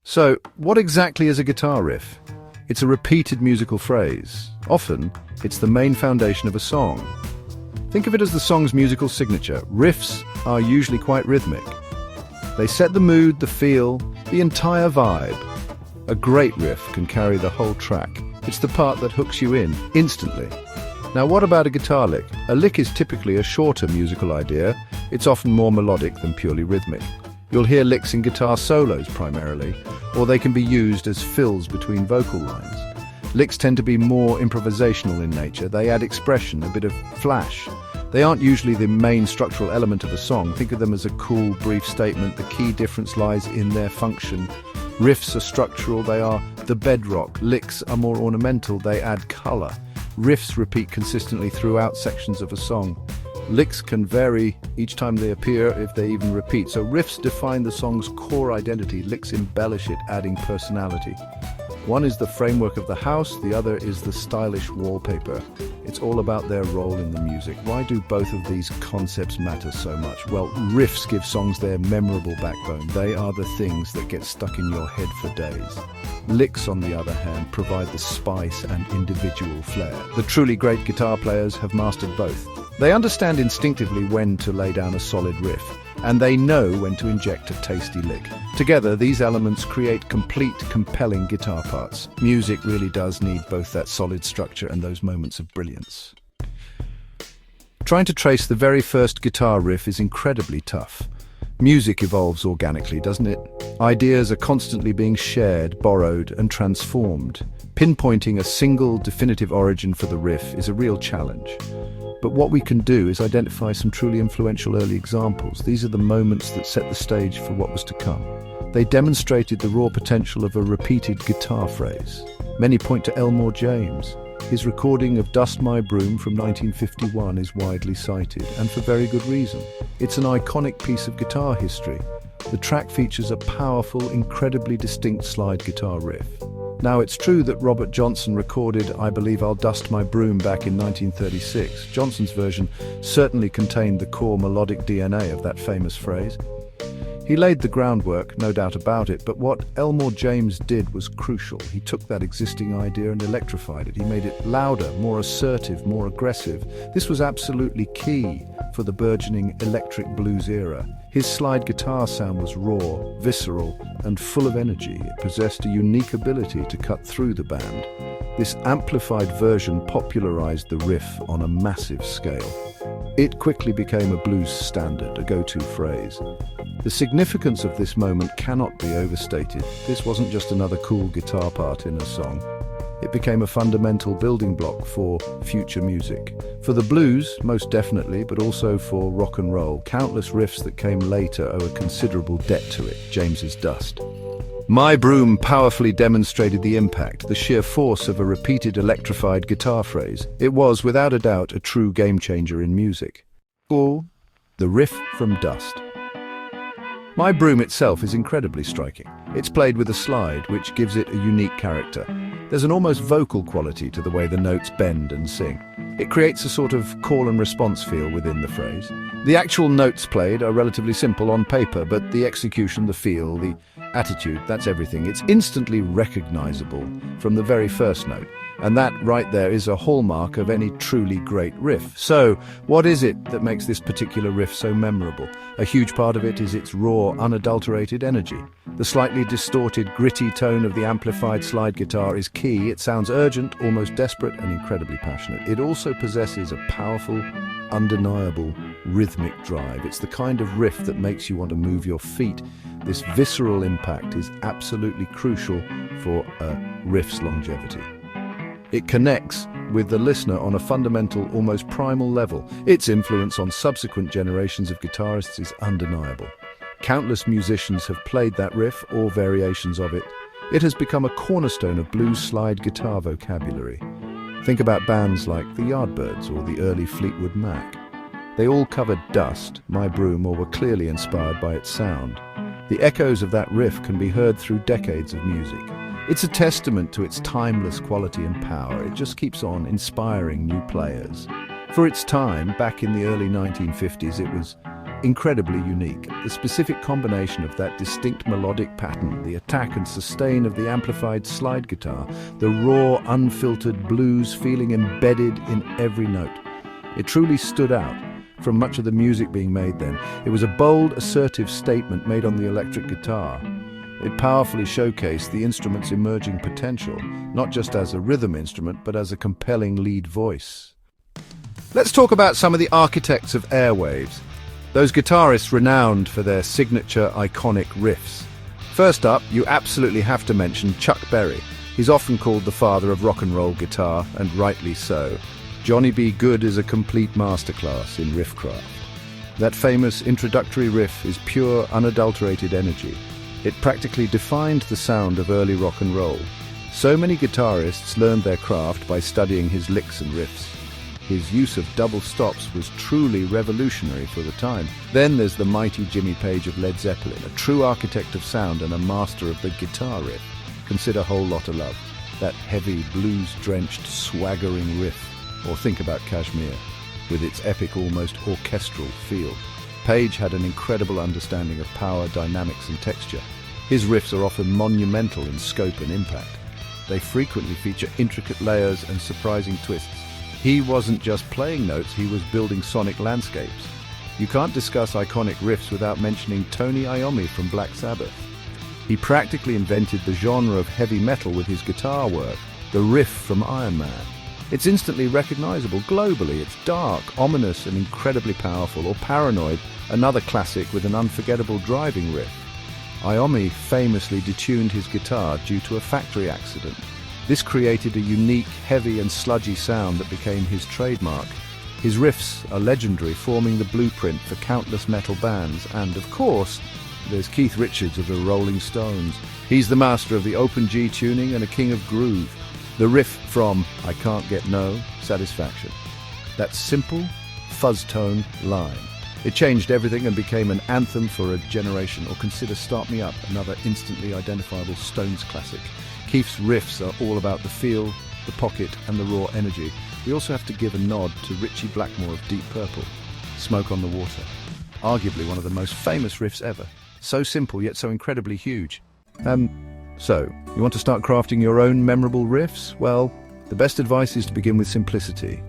So, what exactly is a guitar riff? It's a repeated musical phrase. Often, it's the main foundation of a song. Think of it as the song's musical signature. Riffs are usually quite rhythmic. They set the mood, the feel, the entire vibe. A great riff can carry the whole track. It's the part that hooks you in, instantly. Now, what about a guitar lick? A lick is typically a shorter musical idea. It's often more melodic than purely rhythmic. You'll hear licks in guitar solos primarily, or they can be used as fills between vocal lines. Licks tend to be more improvisational in nature. They add expression, a bit of flash. They aren't usually the main structural element of a song. Think of them as a cool, brief statement. The key difference lies in their function. Riffs are structural, they are the bedrock. Licks are more ornamental, they add color. Riffs repeat consistently throughout sections of a song. Licks can vary each time they appear, if they even repeat. So riffs define the song's core identity. Licks embellish it, adding personality. One is the framework of the house, the other is the stylish wallpaper. It's all about their role in the music. Why do both of these concepts matter so much? Well, riffs give songs their memorable backbone. They are the things that get stuck in your head for days. Licks, on the other hand, provide the spice and individual flair. The truly great guitar players have mastered both. They understand instinctively when to lay down a solid riff, and they know when to inject a tasty lick. Together, these elements create complete, compelling guitar parts. Music really does need both that solid structure and those moments of brilliance. Trying to trace the very first guitar riff is incredibly tough. Music evolves organically, doesn't it? Ideas are constantly being shared, borrowed, and transformed. Pinpointing a single, definitive origin for the riff is a real challenge. But what we can do is identify some truly influential early examples. These are the moments that set the stage for what was to come. They demonstrated the raw potential of a repeated guitar phrase. Many point to Elmore James. His recording of Dust My Broom from 1951 is widely cited, and for very good reason. It's an iconic piece of guitar history. The track features a powerful, incredibly distinct slide guitar riff. Now, it's true that Robert Johnson recorded I Believe I'll Dust My Broom back in 1936. Johnson's version certainly contained the core melodic DNA of that famous phrase. He laid the groundwork, no doubt about it, but what Elmore James did was crucial. He took that existing idea and electrified it. He made it louder, more assertive, more aggressive. This was absolutely key for the burgeoning electric blues era. His slide guitar sound was raw, visceral, and full of energy. It possessed a unique ability to cut through the band. This amplified version popularized the riff on a massive scale. It quickly became a blues standard, a go-to phrase. The significance of this moment cannot be overstated. This wasn't just another cool guitar part in a song. It became a fundamental building block for future music. For the blues, most definitely, but also for rock and roll. Countless riffs that came later owe a considerable debt to it. James's Dust. My Broom powerfully demonstrated the impact, the sheer force of a repeated electrified guitar phrase. It was, without a doubt, a true game-changer in music. Or the riff from Dust. My Broom itself is incredibly striking. It's played with a slide, which gives it a unique character. There's an almost vocal quality to the way the notes bend and sing. It creates a sort of call and response feel within the phrase. The actual notes played are relatively simple on paper, but the execution, the feel, the attitude, that's everything. It's instantly recognizable from the very first note. And that right there is a hallmark of any truly great riff. So, what is it that makes this particular riff so memorable? A huge part of it is its raw, unadulterated energy. The slightly distorted, gritty tone of the amplified slide guitar is key. It sounds urgent, almost desperate, and incredibly passionate. It also possesses a powerful, undeniable, rhythmic drive. It's the kind of riff that makes you want to move your feet. This visceral impact is absolutely crucial for a riff's longevity. It connects with the listener on a fundamental, almost primal level. Its influence on subsequent generations of guitarists is undeniable. Countless musicians have played that riff or variations of it. It has become a cornerstone of blues slide guitar vocabulary. Think about bands like the Yardbirds or the early Fleetwood Mac. They all covered Dust, My Broom, or were clearly inspired by its sound. The echoes of that riff can be heard through decades of music. It's a testament to its timeless quality and power. It just keeps on inspiring new players. For its time, back in the early 1950s, it was incredibly unique. The specific combination of that distinct melodic pattern, the attack and sustain of the amplified slide guitar, the raw, unfiltered blues feeling embedded in every note. It truly stood out from much of the music being made then. It was a bold, assertive statement made on the electric guitar. It powerfully showcased the instrument's emerging potential, not just as a rhythm instrument, but as a compelling lead voice. Let's talk about some of the architects of airwaves, those guitarists renowned for their signature iconic riffs. First up, you absolutely have to mention Chuck Berry. He's often called the father of rock and roll guitar, and rightly so. Johnny B. Good is a complete masterclass in riffcraft. That famous introductory riff is pure, unadulterated energy. It practically defined the sound of early rock and roll. So many guitarists learned their craft by studying his licks and riffs. His use of double stops was truly revolutionary for the time. Then there's the mighty Jimmy Page of Led Zeppelin, a true architect of sound and a master of the guitar riff. Consider Whole Lotta Love, that heavy, blues-drenched, swaggering riff. Or think about Kashmir, with its epic, almost orchestral feel. Page had an incredible understanding of power, dynamics and texture. His riffs are often monumental in scope and impact. They frequently feature intricate layers and surprising twists. He wasn't just playing notes, he was building sonic landscapes. You can't discuss iconic riffs without mentioning Tony Iommi from Black Sabbath. He practically invented the genre of heavy metal with his guitar work, the riff from Iron Man. It's instantly recognizable globally. It's dark, ominous and incredibly powerful. Or Paranoid, another classic with an unforgettable driving riff. Iommi famously detuned his guitar due to a factory accident. This created a unique, heavy and sludgy sound that became his trademark. His riffs are legendary, forming the blueprint for countless metal bands. And, of course, there's Keith Richards of the Rolling Stones. He's the master of the open G tuning and a king of groove. The riff from I Can't Get No Satisfaction. That simple, fuzz-tone line. It changed everything and became an anthem for a generation. Or consider Start Me Up, another instantly identifiable Stones classic. Keith's riffs are all about the feel, the pocket and the raw energy. We also have to give a nod to Ritchie Blackmore of Deep Purple, Smoke on the Water. Arguably one of the most famous riffs ever. So simple yet so incredibly huge. So, you want to start crafting your own memorable riffs? Well, the best advice is to begin with simplicity.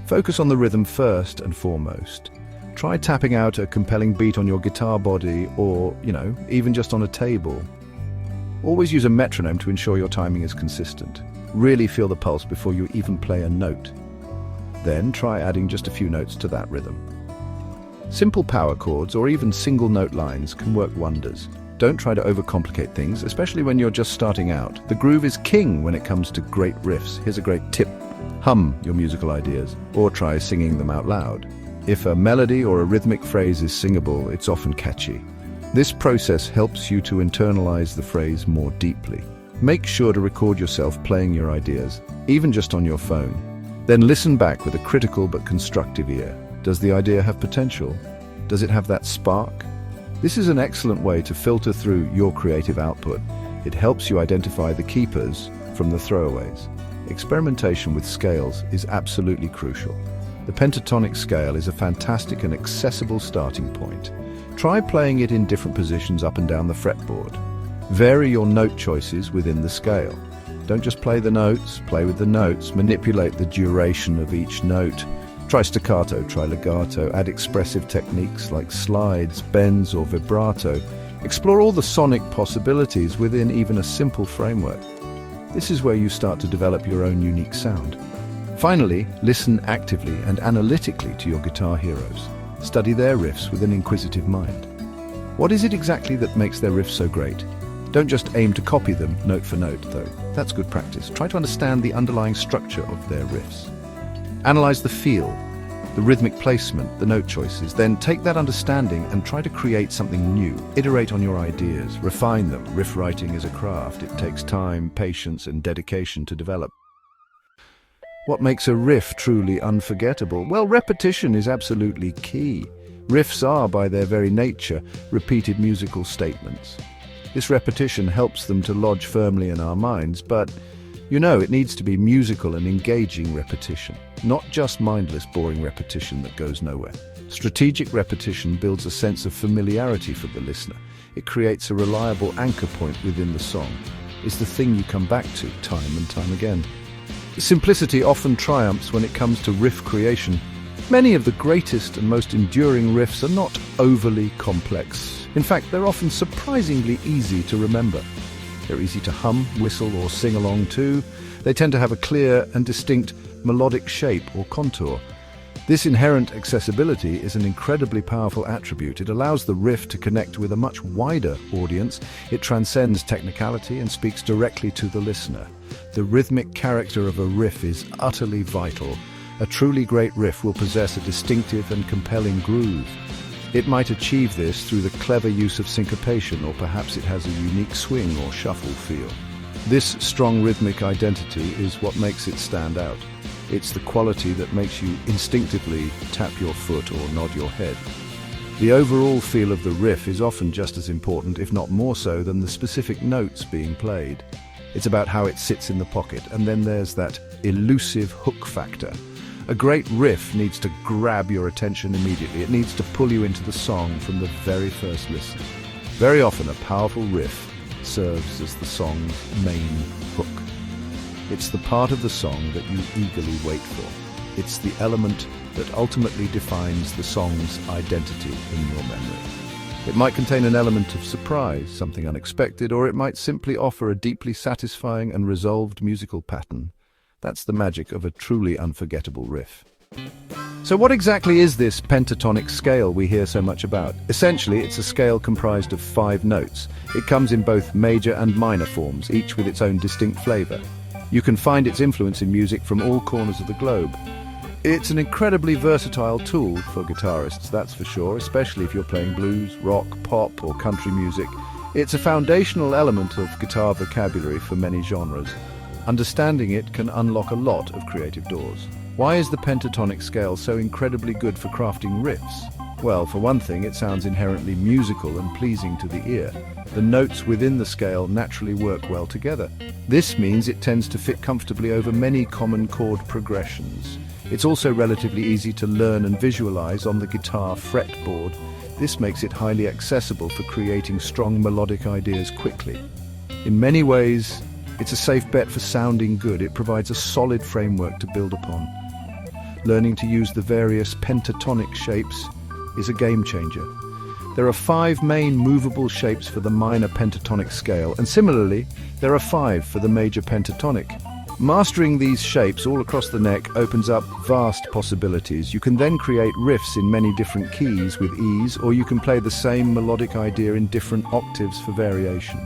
Focus on the rhythm first and foremost. Try tapping out a compelling beat on your guitar body or, even just on a table. Always use a metronome to ensure your timing is consistent. Really feel the pulse before you even play a note. Then try adding just a few notes to that rhythm. Simple power chords or even single note lines can work wonders. Don't try to overcomplicate things, especially when you're just starting out. The groove is king when it comes to great riffs. Here's a great tip. Hum your musical ideas, or try singing them out loud. If a melody or a rhythmic phrase is singable, it's often catchy. This process helps you to internalize the phrase more deeply. Make sure to record yourself playing your ideas, even just on your phone. Then listen back with a critical but constructive ear. Does the idea have potential? Does it have that spark? This is an excellent way to filter through your creative output. It helps you identify the keepers from the throwaways. Experimentation with scales is absolutely crucial. The pentatonic scale is a fantastic and accessible starting point. Try playing it in different positions up and down the fretboard. Vary your note choices within the scale. Don't just play the notes, play with the notes, manipulate the duration of each note. Try staccato, try legato, add expressive techniques like slides, bends or vibrato. Explore all the sonic possibilities within even a simple framework. This is where you start to develop your own unique sound. Finally, listen actively and analytically to your guitar heroes. Study their riffs with an inquisitive mind. What is it exactly that makes their riffs so great? Don't just aim to copy them note for note, though. That's good practice. Try to understand the underlying structure of their riffs. Analyze the feel, the rhythmic placement, the note choices. Then take that understanding and try to create something new. Iterate on your ideas, refine them. Riff writing is a craft. It takes time, patience, and dedication to develop. What makes a riff truly unforgettable? Well, repetition is absolutely key. Riffs are, by their very nature, repeated musical statements. This repetition helps them to lodge firmly in our minds, but it needs to be musical and engaging repetition, not just mindless, boring repetition that goes nowhere. Strategic repetition builds a sense of familiarity for the listener. It creates a reliable anchor point within the song. It's the thing you come back to time and time again. Simplicity often triumphs when it comes to riff creation. Many of the greatest and most enduring riffs are not overly complex. In fact, they're often surprisingly easy to remember. They're easy to hum, whistle, or sing along to. They tend to have a clear and distinct melodic shape or contour. This inherent accessibility is an incredibly powerful attribute. It allows the riff to connect with a much wider audience. It transcends technicality and speaks directly to the listener. The rhythmic character of a riff is utterly vital. A truly great riff will possess a distinctive and compelling groove. It might achieve this through the clever use of syncopation, or perhaps it has a unique swing or shuffle feel. This strong rhythmic identity is what makes it stand out. It's the quality that makes you instinctively tap your foot or nod your head. The overall feel of the riff is often just as important, if not more so, than the specific notes being played. It's about how it sits in the pocket, and then there's that elusive hook factor. A great riff needs to grab your attention immediately. It needs to pull you into the song from the very first listen. Very often, a powerful riff serves as the song's main hook. It's the part of the song that you eagerly wait for. It's the element that ultimately defines the song's identity in your memory. It might contain an element of surprise, something unexpected, or it might simply offer a deeply satisfying and resolved musical pattern. That's the magic of a truly unforgettable riff. So what exactly is this pentatonic scale we hear so much about? Essentially, it's a scale comprised of 5 notes. It comes in both major and minor forms, each with its own distinct flavor. You can find its influence in music from all corners of the globe. It's an incredibly versatile tool for guitarists, that's for sure, especially if you're playing blues, rock, pop, or country music. It's a foundational element of guitar vocabulary for many genres. Understanding it can unlock a lot of creative doors. Why is the pentatonic scale so incredibly good for crafting riffs? Well, for one thing, it sounds inherently musical and pleasing to the ear. The notes within the scale naturally work well together. This means it tends to fit comfortably over many common chord progressions. It's also relatively easy to learn and visualize on the guitar fretboard. This makes it highly accessible for creating strong melodic ideas quickly. In many ways, it's a safe bet for sounding good. It provides a solid framework to build upon. Learning to use the various pentatonic shapes is a game changer. There are 5 main movable shapes for the minor pentatonic scale, and similarly, there are 5 for the major pentatonic. Mastering these shapes all across the neck opens up vast possibilities. You can then create riffs in many different keys with ease, or you can play the same melodic idea in different octaves for variation.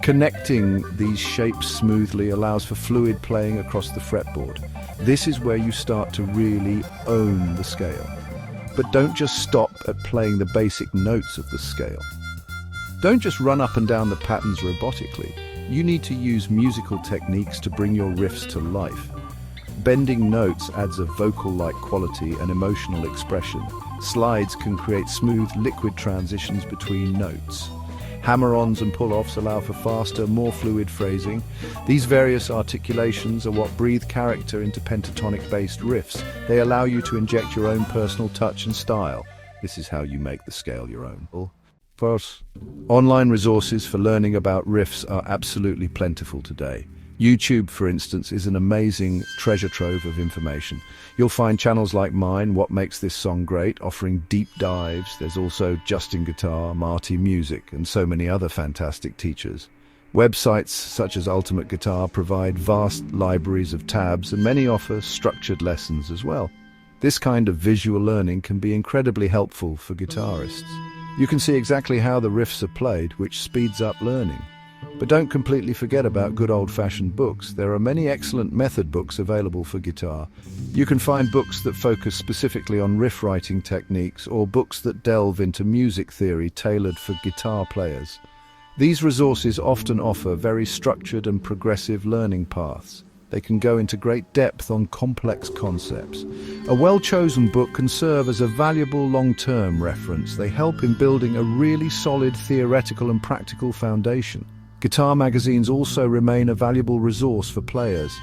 Connecting these shapes smoothly allows for fluid playing across the fretboard. This is where you start to really own the scale. But don't just stop at playing the basic notes of the scale. Don't just run up and down the patterns robotically. You need to use musical techniques to bring your riffs to life. Bending notes adds a vocal-like quality and emotional expression. Slides can create smooth, liquid transitions between notes. Hammer-ons and pull-offs allow for faster, more fluid phrasing. These various articulations are what breathe character into pentatonic-based riffs. They allow you to inject your own personal touch and style. This is how you make the scale your own. First, online resources for learning about riffs are absolutely plentiful today. YouTube, for instance, is an amazing treasure trove of information. You'll find channels like mine, What Makes This Song Great, offering deep dives. There's also Justin Guitar, Marty Music, and so many other fantastic teachers. Websites such as Ultimate Guitar provide vast libraries of tabs, and many offer structured lessons as well. This kind of visual learning can be incredibly helpful for guitarists. You can see exactly how the riffs are played, which speeds up learning. But don't completely forget about good old-fashioned books. There are many excellent method books available for guitar. You can find books that focus specifically on riff-writing techniques, or books that delve into music theory tailored for guitar players. These resources often offer very structured and progressive learning paths. They can go into great depth on complex concepts. A well-chosen book can serve as a valuable long-term reference. They help in building a really solid theoretical and practical foundation. Guitar magazines also remain a valuable resource for players.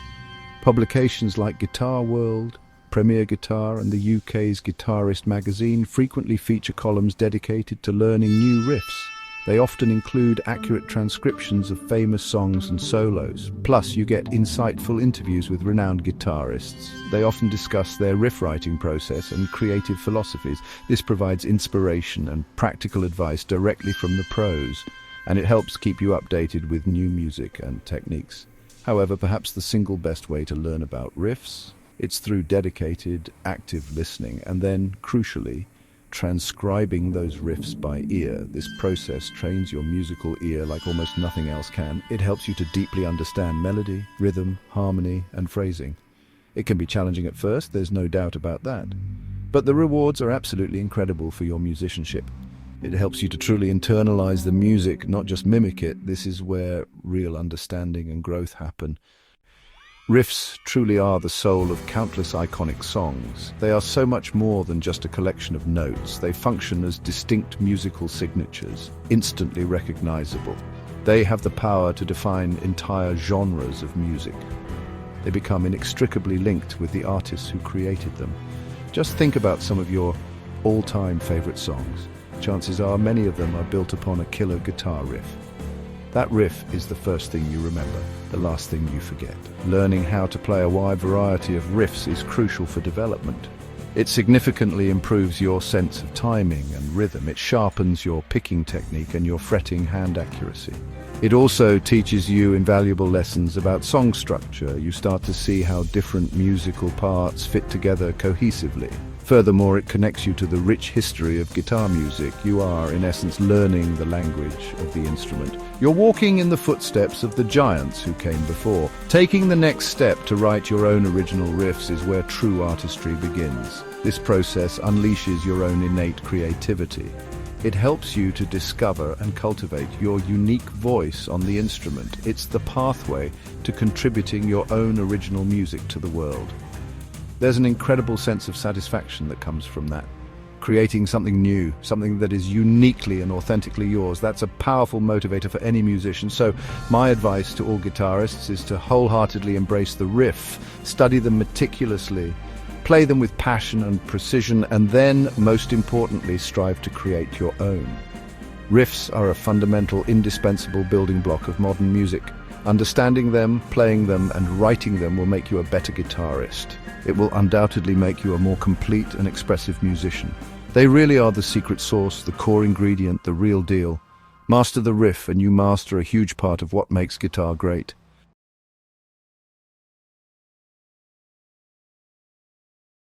Publications like Guitar World, Premier Guitar and the UK's Guitarist magazine frequently feature columns dedicated to learning new riffs. They often include accurate transcriptions of famous songs and solos. Plus, you get insightful interviews with renowned guitarists. They often discuss their riff-writing process and creative philosophies. This provides inspiration and practical advice directly from the pros, and it helps keep you updated with new music and techniques. However, perhaps the single best way to learn about riffs, it's through dedicated, active listening, and then, crucially, transcribing those riffs by ear. This process trains your musical ear like almost nothing else can. It helps you to deeply understand melody, rhythm, harmony, and phrasing. It can be challenging at first, there's no doubt about that. But the rewards are absolutely incredible for your musicianship. It helps you to truly internalize the music, not just mimic it. This is where real understanding and growth happen. Riffs truly are the soul of countless iconic songs. They are so much more than just a collection of notes. They function as distinct musical signatures, instantly recognizable. They have the power to define entire genres of music. They become inextricably linked with the artists who created them. Just think about some of your all-time favorite songs. Chances are many of them are built upon a killer guitar riff. That riff is the first thing you remember, the last thing you forget. Learning how to play a wide variety of riffs is crucial for development. It significantly improves your sense of timing and rhythm. It sharpens your picking technique and your fretting hand accuracy. It also teaches you invaluable lessons about song structure. You start to see how different musical parts fit together cohesively. Furthermore, it connects you to the rich history of guitar music. You are, in essence, learning the language of the instrument. You're walking in the footsteps of the giants who came before. Taking the next step to write your own original riffs is where true artistry begins. This process unleashes your own innate creativity. It helps you to discover and cultivate your unique voice on the instrument. It's the pathway to contributing your own original music to the world. There's an incredible sense of satisfaction that comes from that. Creating something new, something that is uniquely and authentically yours, that's a powerful motivator for any musician. So my advice to all guitarists is to wholeheartedly embrace the riff, study them meticulously, play them with passion and precision, and then, most importantly, strive to create your own. Riffs are a fundamental, indispensable building block of modern music. Understanding them, playing them, and writing them will make you a better guitarist. It will undoubtedly make you a more complete and expressive musician. They really are the secret sauce, the core ingredient, the real deal. Master the riff and you master a huge part of what makes guitar great.